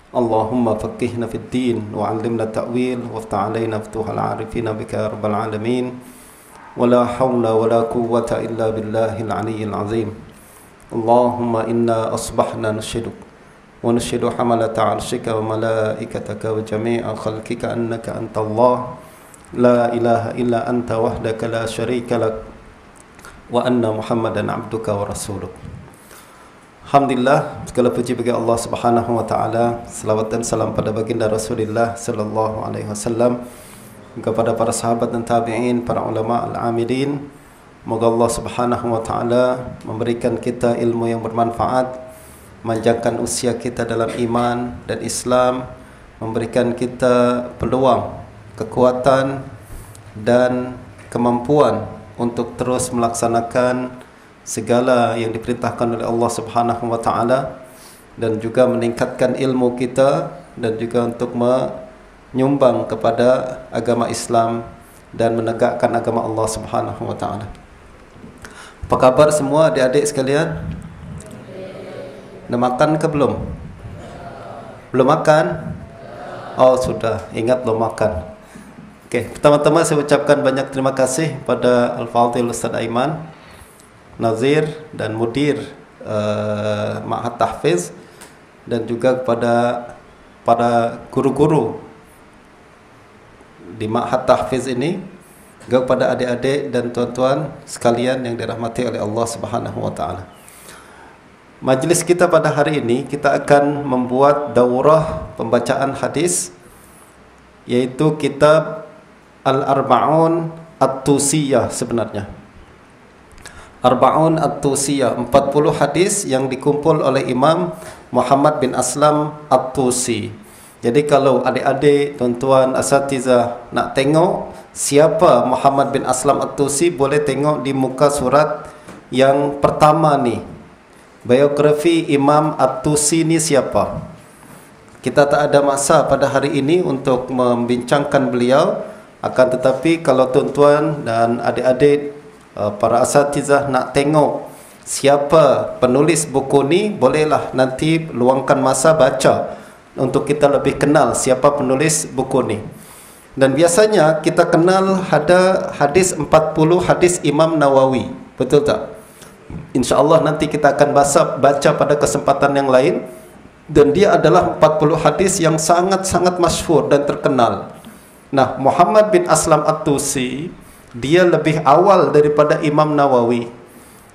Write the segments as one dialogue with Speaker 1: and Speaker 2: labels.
Speaker 1: اللهم فقهنا في الدين وعلمنا التأويل وافتح علينا فتوح العارفين بك يا رب العالمين ولا حول ولا قوة إلا بالله العلي العظيم. اللهم إنا أصبحنا نشهدك ونشهد حملة عرشك وملائكتك وجميع خلقك أنك أنت الله لا إله إلا أنت وحدك لا شريك لك وأن محمدا عبدك ورسولك. Alhamdulillah, segala puji bagi Allah Subhanahu wa taala. Selawat dan salam pada baginda Rasulullah sallallahu alaihi wasallam, kepada para sahabat dan tabi'in, para ulama al-amilin. Moga Allah Subhanahu wa taala memberikan kita ilmu yang bermanfaat, memanjangkan usia kita dalam iman dan Islam, memberikan kita peluang, kekuatan dan kemampuan untuk terus melaksanakan segala yang diperintahkan oleh Allah Subhanahu wa taala, dan juga meningkatkan ilmu kita, dan juga untuk menyumbang kepada agama Islam dan menegakkan agama Allah Subhanahu wa taala. Apa kabar semua adik-adik sekalian? Dah makan ke belum? Belum makan? Oh sudah, ingat belum makan. Okey, pertama-tama saya ucapkan banyak terima kasih pada Al-Fadhil Ustaz Aiman, Nazir dan Mudir Ma'had Tahfiz, dan juga kepada para guru-guru di Ma'had Tahfiz ini, juga kepada adik-adik dan tuan-tuan sekalian yang dirahmati oleh Allah Subhanahu wa taala. Majlis kita pada hari ini, kita akan membuat daurah pembacaan hadis, yaitu kitab Al-Arba'un At-Tusiyah. Sebenarnya Arba'un At-Tusiyah, 40 hadis yang dikumpul oleh Imam Muhammad bin Aslam At-Tusi. Jadi kalau adik-adik, tuan-tuan, asatizah nak tengok siapa Muhammad bin Aslam At-Tusi, boleh tengok di muka surat yang pertama ni. Biografi Imam At-Tusi ni siapa? Kita tak ada masa pada hari ini untuk membincangkan beliau. Akan tetapi kalau tuan-tuan dan adik-adik, para asatizah nak tengok siapa penulis buku ni, bolehlah nanti luangkan masa baca untuk kita lebih kenal siapa penulis buku ni. Dan biasanya kita kenal ada hadis 40 hadis Imam Nawawi, betul tak? InsyaAllah nanti kita akan baca pada kesempatan yang lain. Dan dia adalah 40 hadis yang sangat-sangat masyhur dan terkenal. Nah, Muhammad bin Aslam At-Tusi, dia lebih awal daripada Imam Nawawi.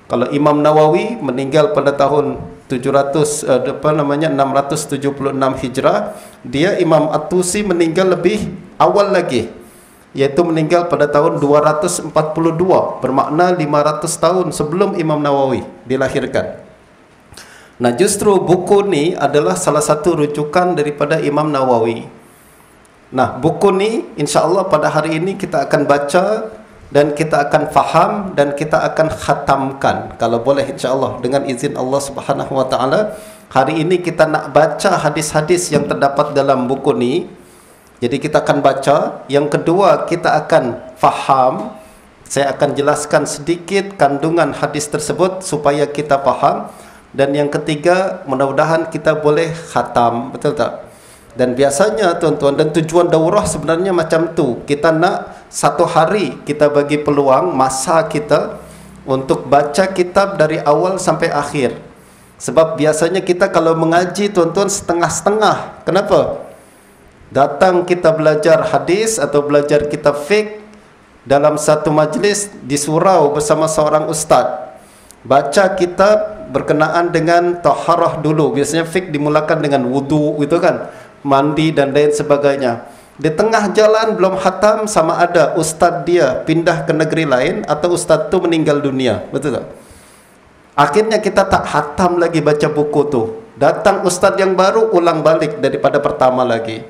Speaker 1: Kalau Imam Nawawi meninggal pada tahun 676 Hijrah, dia Imam At-Tusi meninggal lebih awal lagi, yaitu meninggal pada tahun 242, bermakna 500 tahun sebelum Imam Nawawi dilahirkan. Nah, justru buku ni adalah salah satu rujukan daripada Imam Nawawi. Nah, buku ni insya-Allah pada hari ini kita akan baca dan kita akan faham dan kita akan khatamkan kalau boleh insya-Allah dengan izin Allah Subhanahu wa taala. Hari ini kita nak baca hadis-hadis yang terdapat dalam buku ni. Jadi kita akan baca. Yang kedua, kita akan faham. Saya akan jelaskan sedikit kandungan hadis tersebut supaya kita faham. Dan yang ketiga, mudah-mudahan kita boleh khatam, betul tak? Dan biasanya tuan-tuan, dan tujuan daurah sebenarnya macam tu. Kita nak satu hari kita bagi peluang masa kita untuk baca kitab dari awal sampai akhir. Sebab biasanya kita kalau mengaji tuan-tuan setengah-setengah. Kenapa? Datang kita belajar hadis atau belajar kitab fiqh dalam satu majlis di surau bersama seorang ustaz. Baca kitab berkenaan dengan taharah dulu. Biasanya fiqh dimulakan dengan wudu, itu kan, mandi dan lain sebagainya. Di tengah jalan belum khatam, sama ada ustaz dia pindah ke negeri lain atau ustaz tu meninggal dunia, betul tak? Akhirnya kita tak khatam lagi baca buku tu. Datang ustaz yang baru, ulang balik daripada pertama lagi.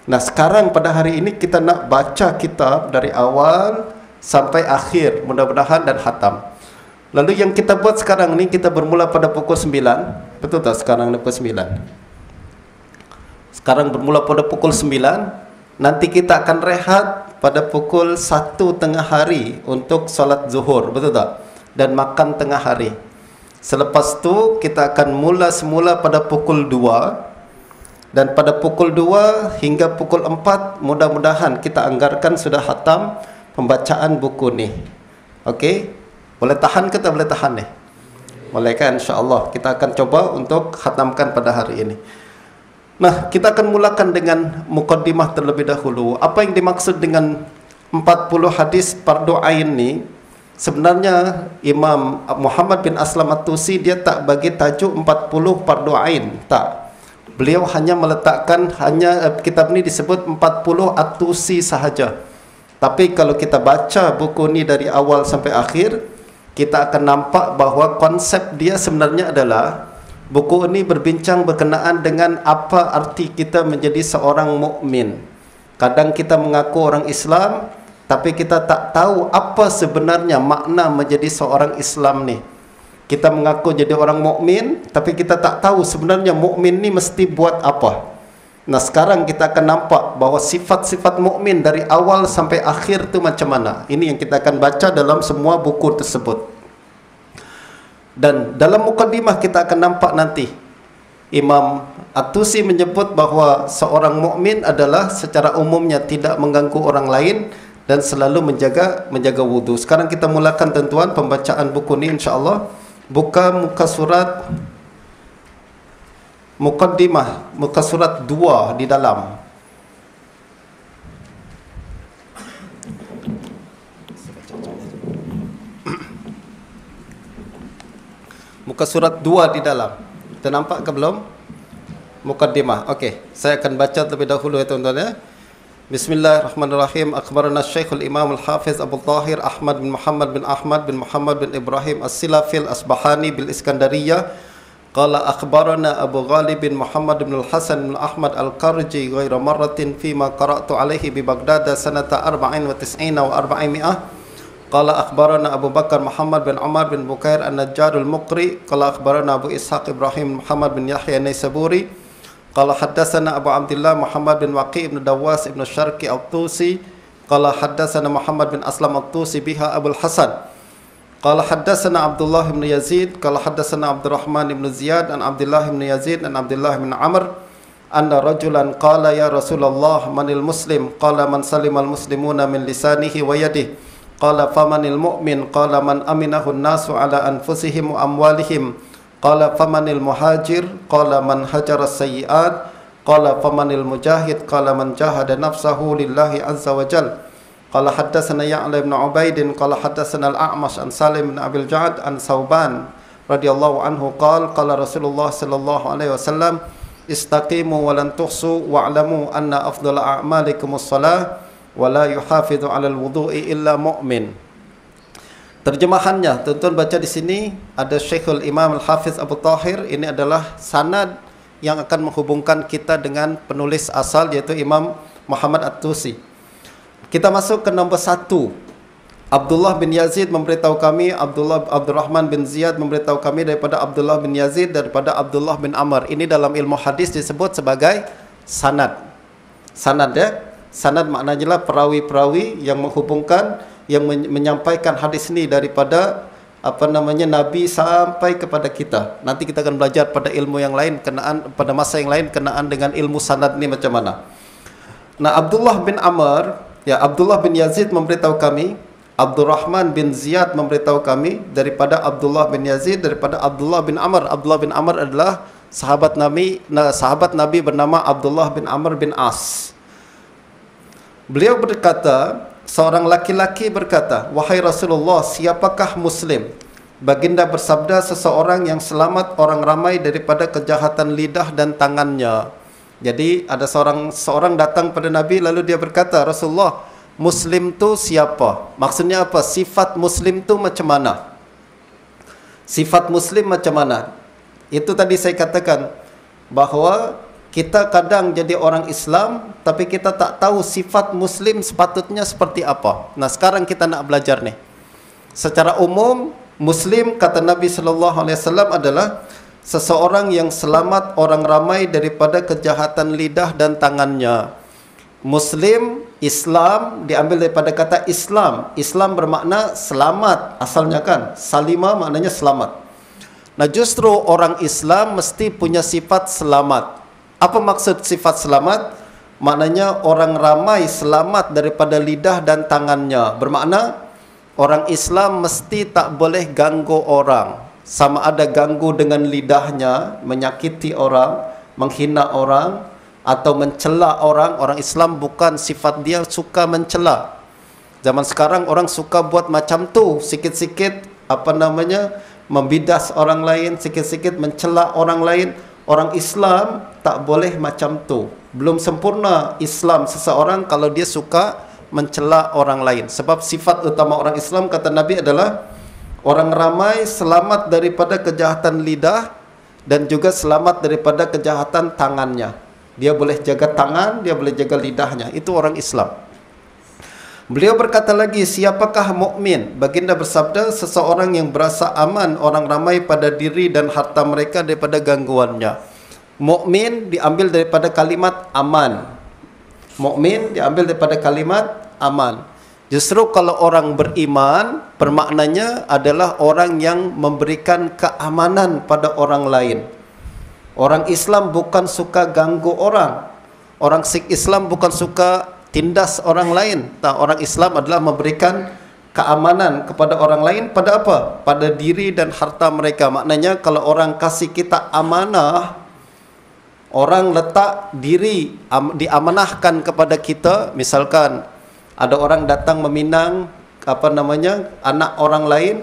Speaker 1: Nah, sekarang pada hari ini kita nak baca kitab dari awal sampai akhir, mudah-mudahan, dan khatam. Lalu yang kita buat sekarang ni, kita bermula pada pukul 9. Betul tak sekarang pukul 9? Sekarang bermula pada pukul 9. Nanti kita akan rehat pada pukul 1 tengah hari untuk solat zuhur, betul tak? Dan makan tengah hari. Selepas tu kita akan mula semula pada pukul 2. Dan pada pukul 2 hingga pukul 4 mudah-mudahan kita anggarkan sudah khatam pembacaan buku ni. Okey? Boleh tahan ke tak boleh tahan ni? Boleh kan, insya-Allah. Kita akan coba untuk khatamkan pada hari ini. Nah, kita akan mulakan dengan mukaddimah terlebih dahulu. Apa yang dimaksud dengan 40 hadis fardu ain ni? Sebenarnya Imam Muhammad bin Aslam At-Tusi dia tak bagi tajuk 40 fardu ain, tak. Beliau hanya meletakkan kitab ni disebut 40 At-Tusi sahaja. Tapi kalau kita baca buku ni dari awal sampai akhir, kita akan nampak bahawa konsep dia sebenarnya adalah buku ini berbincang berkenaan dengan apa arti kita menjadi seorang mukmin. Kadang kita mengaku orang Islam, tapi kita tak tahu apa sebenarnya makna menjadi seorang Islam ni. Kita mengaku jadi orang mukmin, tapi kita tak tahu sebenarnya mukmin ni mesti buat apa. Nah, sekarang kita akan nampak bahawa sifat-sifat mukmin dari awal sampai akhir tu macam mana. Ini yang kita akan baca dalam semua buku tersebut. Dan dalam mukaddimah kita akan nampak nanti Imam At-Tusi menyebut bahawa seorang mukmin adalah secara umumnya tidak mengganggu orang lain dan selalu menjaga wudu. Sekarang kita mulakan tuan-tuan pembacaan buku ni insya-Allah. Buka muka surat mukaddimah, muka surat 2 di dalam. Muka surat 2 di dalam. Kita nampak ke belum? Mukaddimah. Okey, saya akan baca terlebih dahulu ya tuan-tuan ya. Bismillahirrahmanirrahim. Akhbarana Syekhul Imam Al-Hafiz Abu Tahir Ahmad bin Muhammad bin Muhammad bin Ibrahim As-Silafil Asbahani bil Iskandariyah. Qala akhbarana Abu Ghalib bin Muhammad bin Al-Hasan bin Ahmad Al-Karji ghaira marratin fima qara'tu alaihi bi Baghdad sanata 94 wa 400. Qala akhbarana Abu Bakar Muhammad bin Umar bin Bukair An-Najjar Al-Muqri. Qala akhbarana Abu Ishaq Ibrahim Muhammad bin Yahya Naisaburi. Qala haddatsana Abu Abdullah Muhammad bin Waqi' ibn Dawas ibn Syarqi At-Tusi. Qala haddatsana Muhammad bin Aslam At-Tusi biha Abul Hasan. Qala haddatsana Abdullah bin Yazid. Qala haddatsana Abdurrahman bin Ziyad an Abdullah bin Yazid an Abdullah bin Amr anna rajulan qala ya Rasulullah manil muslim? Qala man salimal muslimuna min lisanihi wa yadihi. Qala famanil mu'min? Qala man aminahu an-nasu ala anfusihim wa amwalihim. Qala famanil muhajir? Qala man hajara as-sayyi'at. Qala famanil mujahid? Qala man jahada nafsahu lillahi azza wa jal. Qala haddatsana Ya'la ibn Ubaid qala haddatsana al-A'mash an Salim bin Abil Ja'd an Sauban radhiyallahu anhu qala qala Rasulullah sallallahu alaihi wasallam istaqimu wa lan tuhsu wa'lamu anna afdhala a'malikum as-salah wa la yuhafidhu 'ala al-wudu'i illa mu'min. Terjemahannya, tuan-tuan baca di sini ada Syekhul Imam Al-Hafiz Abu Tahir. Ini adalah sanad yang akan menghubungkan kita dengan penulis asal yaitu Imam Muhammad At-Tusi. Kita masuk ke nombor 1. Abdullah bin Yazid memberitahu kami, Abdurrahman bin Ziyad memberitahu kami daripada Abdullah bin Yazid daripada Abdullah bin Amr. Ini dalam ilmu hadis disebut sebagai sanad. Sanad ya. Sanad maknanya lah perawi-perawi yang menghubungkan, yang menyampaikan hadis ini daripada Nabi sampai kepada kita. Nanti kita akan belajar pada ilmu yang lain pada masa yang lain kenaan dengan ilmu sanad ni macam mana. Nah, Abdullah bin Amr, ya Abdullah bin Yazid memberitahu kami, Abdurrahman bin Ziyad memberitahu kami daripada Abdullah bin Yazid daripada Abdullah bin Amr. Abdullah bin Amr adalah sahabat Nabi bernama Abdullah bin Amr bin As. Beliau berkata, seorang laki-laki berkata, wahai Rasulullah, siapakah Muslim? Baginda bersabda, seseorang yang selamat orang ramai daripada kejahatan lidah dan tangannya. Jadi ada seorang datang pada Nabi lalu dia berkata, Rasulullah, Muslim tu siapa? Maksudnya apa? Sifat Muslim tu macam mana? Sifat Muslim macam mana? Itu tadi saya katakan bahawa kita kadang jadi orang Islam tapi kita tak tahu sifat Muslim sepatutnya seperti apa. Nah, sekarang kita nak belajar nih. Secara umum, Muslim kata Nabi sallallahu alaihi wasallam adalah seseorang yang selamat orang ramai daripada kejahatan lidah dan tangannya. Muslim, Islam diambil daripada kata Islam. Islam bermakna selamat asalnya kan. Salima maknanya selamat. Nah, justru orang Islam mesti punya sifat selamat. Apa maksud sifat selamat? Maknanya orang ramai selamat daripada lidah dan tangannya. Bermakna orang Islam mesti tak boleh ganggu orang. Sama ada ganggu dengan lidahnya, menyakiti orang, menghina orang, atau mencela orang. Orang Islam bukan sifat dia suka mencela. Zaman sekarang orang suka buat macam tu, sikit-sikit membidas orang lain, sikit-sikit mencela orang lain. Orang Islam tak boleh macam tu. Belum sempurna Islam seseorang kalau dia suka mencela orang lain. Sebab sifat utama orang Islam, kata Nabi, adalah orang ramai selamat daripada kejahatan lidah dan juga selamat daripada kejahatan tangannya. Dia boleh jaga tangan, dia boleh jaga lidahnya. Itu orang Islam. Beliau berkata lagi, siapakah mukmin? Baginda bersabda, seseorang yang berasa aman orang ramai pada diri dan harta mereka daripada gangguannya. Mukmin diambil daripada kalimat aman. Mukmin diambil daripada kalimat aman. Justru kalau orang beriman, bermaknanya adalah orang yang memberikan keamanan pada orang lain. Orang Islam bukan suka ganggu orang. Orang Sikh Islam bukan suka tindas orang lain. Orang Islam adalah memberikan keamanan kepada orang lain pada apa? Pada diri dan harta mereka. Maknanya kalau orang kasih kita amanah, orang letak diri diamanahkan kepada kita, misalkan ada orang datang meminang anak orang lain,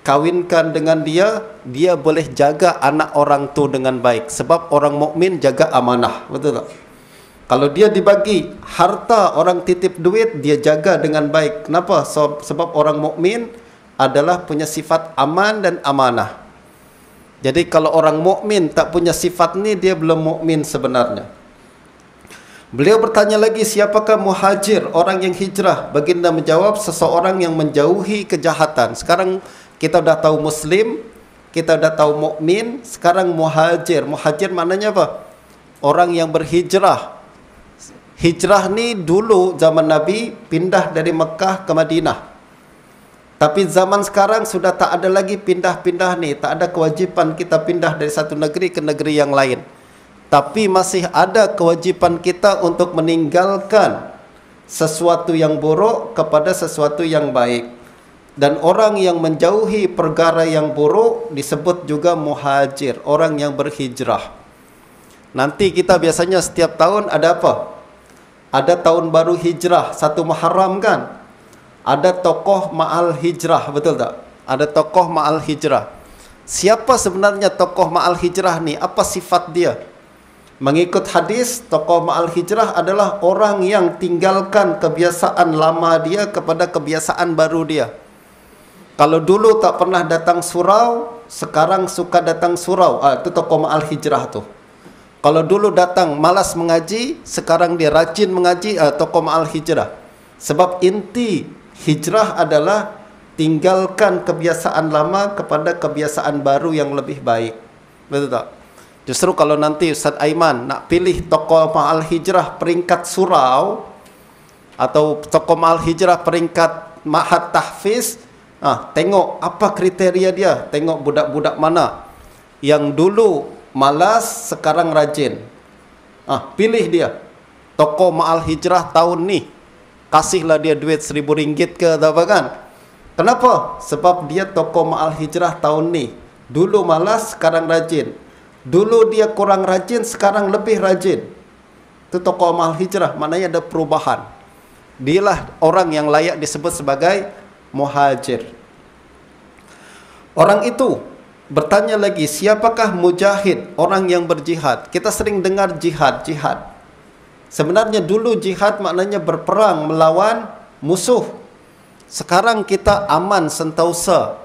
Speaker 1: kawinkan dengan dia, dia boleh jaga anak orang tu dengan baik. Sebab orang mukmin jaga amanah, betul tak? Kalau dia dibagi harta, orang titip duit, dia jaga dengan baik. Kenapa? Sebab orang mukmin adalah punya sifat aman dan amanah. Jadi kalau orang mukmin tak punya sifat ni, dia belum mukmin sebenarnya. Beliau bertanya lagi, siapakah muhajir, orang yang hijrah? Baginda menjawab, seseorang yang menjauhi kejahatan. Sekarang kita dah tahu muslim, kita dah tahu mukmin, sekarang muhajir. Muhajir maknanya apa? Orang yang berhijrah. Hijrah ni dulu zaman Nabi pindah dari Mekah ke Madinah. Tapi zaman sekarang sudah tak ada lagi pindah-pindah ni. Tak ada kewajipan kita pindah dari satu negeri ke negeri yang lain. Tapi masih ada kewajipan kita untuk meninggalkan sesuatu yang buruk kepada sesuatu yang baik. Dan orang yang menjauhi perkara yang buruk disebut juga muhajir, orang yang berhijrah. Nanti kita biasanya setiap tahun ada apa? Ada tahun baru hijrah, 1 Muharram kan? Ada tokoh ma'al hijrah, betul tak? Ada tokoh ma'al hijrah. Siapa sebenarnya tokoh ma'al hijrah ni? Apa sifat dia? Mengikut hadis, tokoh ma'al hijrah adalah orang yang tinggalkan kebiasaan lama dia kepada kebiasaan baru dia. Kalau dulu tak pernah datang surau, sekarang suka datang surau. Itu tokoh ma'al hijrah tu. Kalau dulu datang malas mengaji, sekarang dia rajin mengaji, tokoh ma'al hijrah. Sebab inti hijrah adalah tinggalkan kebiasaan lama kepada kebiasaan baru yang lebih baik. Betul tak? Justru kalau nanti Ustaz Aiman nak pilih tokoh ma'al hijrah peringkat surau, atau tokoh ma'al hijrah peringkat ma'had tahfiz, tengok apa kriteria dia. Tengok budak-budak mana yang dulu malas, sekarang rajin. Pilih dia. Tokoh ma'al hijrah tahun ni. Kasihlah dia duit RM1,000 ke atau apa kan. Kenapa? Sebab dia tokoh ma'al hijrah tahun ni. Dulu malas, sekarang rajin. Dulu dia kurang rajin, sekarang lebih rajin. Itu tokoh ma'al hijrah. Maknanya ada perubahan. Dialah orang yang layak disebut sebagai muhajir. Orang itu bertanya lagi, siapakah mujahid, orang yang berjihad? Kita sering dengar jihad. Sebenarnya dulu jihad maknanya berperang melawan musuh. Sekarang kita aman sentausa.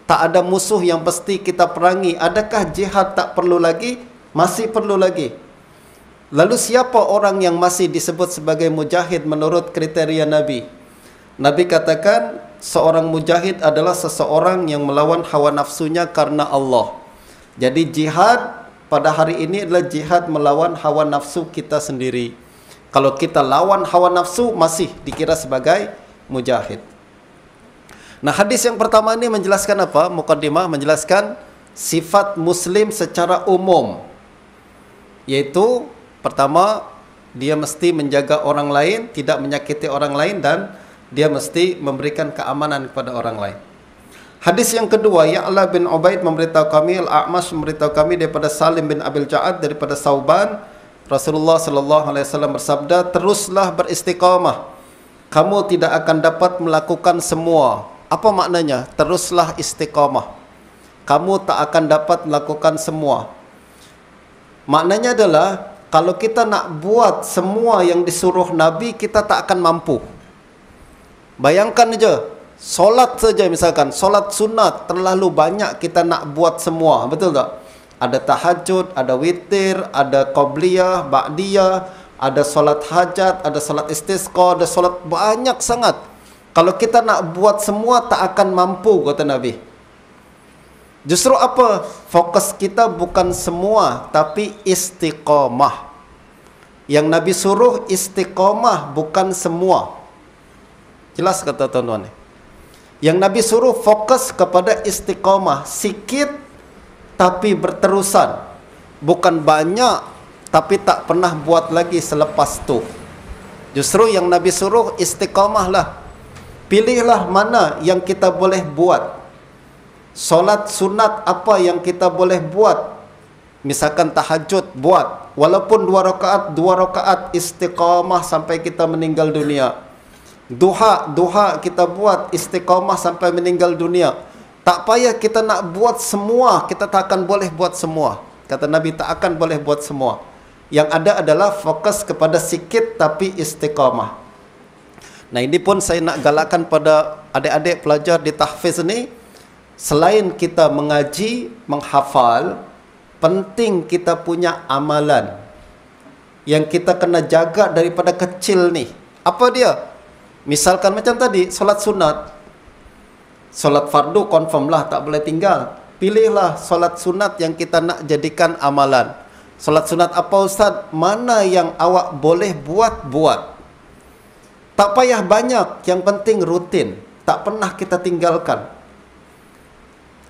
Speaker 1: Tak ada musuh yang pasti kita perangi. Adakah jihad tak perlu lagi? Masih perlu lagi. Lalu siapa orang yang masih disebut sebagai mujahid menurut kriteria Nabi? Nabi katakan, seorang mujahid adalah seseorang yang melawan hawa nafsunya karena Allah. Jadi jihad pada hari ini adalah jihad melawan hawa nafsu kita sendiri. Kalau kita lawan hawa nafsu, masih dikira sebagai mujahid. Nah, hadis yang pertama ini menjelaskan apa? Muqaddimah menjelaskan sifat muslim secara umum. Yaitu pertama, dia mesti menjaga orang lain, tidak menyakiti orang lain, dan dia mesti memberikan keamanan kepada orang lain. Hadis yang kedua, Ya'la bin Ubaid memberitahu kami, Al-A'mash memberitahu kami daripada Salim bin Abil Ja'ad daripada Sauban, Rasulullah sallallahu alaihi wasallam bersabda, teruslah beristiqamah, kamu tidak akan dapat melakukan semua. Apa maknanya? Teruslah istiqamah, kamu tak akan dapat melakukan semua. Maknanya adalah, kalau kita nak buat semua yang disuruh Nabi, kita tak akan mampu. Bayangkan aja, solat saja misalkan, solat sunat terlalu banyak kita nak buat semua, betul tak? Ada tahajud, ada witir, ada qabliyah, ba'diyah, ada solat hajat, ada solat istisqa, ada solat banyak sangat. Kalau kita nak buat semua tak akan mampu, kata Nabi. Justru apa? Fokus kita bukan semua, tapi istiqamah. Yang Nabi suruh istiqamah, bukan semua. Jelas kata tuan-tuan ni? Yang Nabi suruh fokus kepada istiqamah, sikit tapi berterusan, bukan banyak tapi tak pernah buat lagi selepas tu. Justru yang Nabi suruh istiqamah lah. Pilihlah mana yang kita boleh buat. Solat sunat apa yang kita boleh buat. Misalkan tahajud, buat. Walaupun 2 rakaat istiqamah sampai kita meninggal dunia. Duha kita buat istiqamah sampai meninggal dunia. Tak payah kita nak buat semua, kita tak akan boleh buat semua. Kata Nabi, tak akan boleh buat semua. Yang ada adalah fokus kepada sikit tapi istiqamah. Nah, ini pun saya nak galakkan pada adik-adik pelajar di tahfiz ni, selain kita mengaji, menghafal, penting kita punya amalan yang kita kena jaga daripada kecil ni. Apa dia? Misalkan macam tadi, solat sunat. Solat fardu confirm lah, tak boleh tinggal. Pilihlah solat sunat yang kita nak jadikan amalan. Solat sunat apa Ustaz? Mana yang awak boleh buat. Tak payah banyak, yang penting rutin. Tak pernah kita tinggalkan.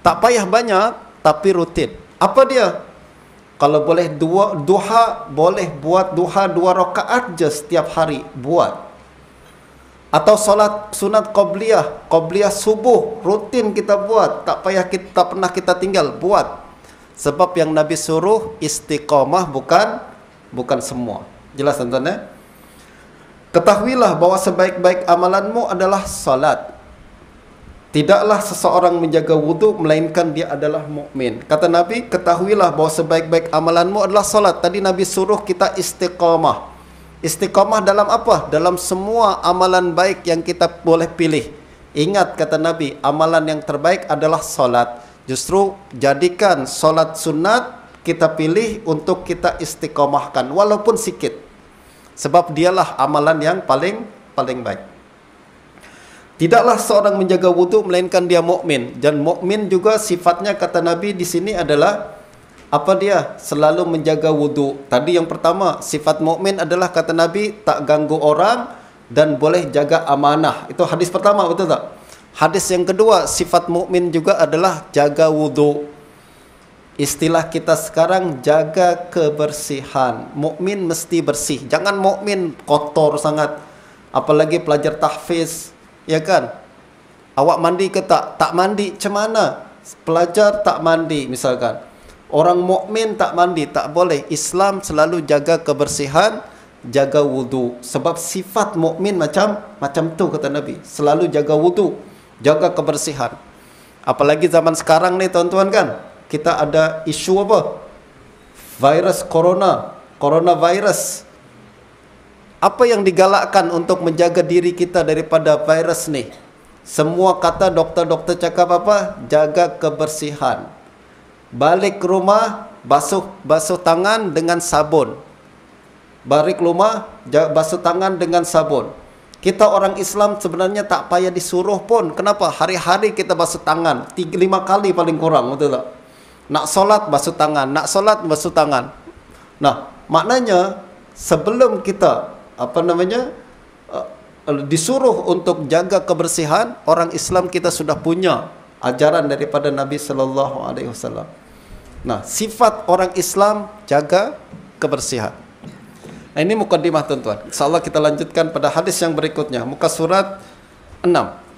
Speaker 1: Tak payah banyak, tapi rutin. Apa dia? Kalau boleh duha, boleh buat duha 2 rakaat je setiap hari, buat. Atau solat sunat qabliyah subuh, rutin kita buat, tak payah tak pernah kita tinggal, buat. Sebab yang Nabi suruh istiqamah, bukan semua. Jelas tuan-tuan? Ketahuilah bahawa sebaik-baik amalanmu adalah salat. Tidaklah seseorang menjaga wudu melainkan dia adalah mukmin. Kata Nabi, ketahuilah bahawa sebaik-baik amalanmu adalah salat. Tadi Nabi suruh kita istiqamah. Istiqamah dalam apa? Dalam semua amalan baik yang kita boleh pilih. Ingat kata Nabi, amalan yang terbaik adalah solat. Justru jadikan solat sunat kita pilih untuk kita istiqamahkan, walaupun sikit. Sebab dialah amalan yang paling baik. Tidaklah seorang menjaga wudu melainkan dia mukmin. Dan mukmin juga sifatnya kata Nabi di sini adalah apa dia? Selalu menjaga wudu. Tadi yang pertama, sifat mukmin adalah kata Nabi tak ganggu orang dan boleh jaga amanah. Itu hadis pertama, betul tak? Hadis yang kedua, sifat mukmin juga adalah jaga wudu. Istilah kita sekarang jaga kebersihan. Mukmin mesti bersih. Jangan mukmin kotor sangat. Apalagi pelajar tahfiz, ya kan? Awak mandi ke tak? Tak mandi, macam mana? Pelajar tak mandi misalkan. Orang mukmin tak mandi, tak boleh. Islam selalu jaga kebersihan, jaga wudu. Sebab sifat mukmin macam tu kata Nabi. Selalu jaga wudu, jaga kebersihan. Apalagi zaman sekarang ni tuan-tuan kan, kita ada isu apa? Virus coronavirus. Apa yang digalakkan untuk menjaga diri kita daripada virus ni? Semua kata doktor-doktor cakap apa? Jaga kebersihan. Balik ke rumah, basuh tangan dengan sabun. Balik rumah, basuh tangan dengan sabun. Kita orang Islam sebenarnya tak payah disuruh pun. Kenapa? Hari-hari kita basuh tangan 3-5 kali paling kurang, betul tak? Nak solat basuh tangan, nak solat basuh tangan. Nah, maknanya sebelum kita disuruh untuk jaga kebersihan, orang Islam kita sudah punya ajaran daripada Nabi sallallahu alaihi wasallam. Nah, sifat orang Islam jaga kebersihan. Nah, ini mukaddimah tuan-tuan. Insyaallah kita lanjutkan pada hadis yang berikutnya, muka surat 6.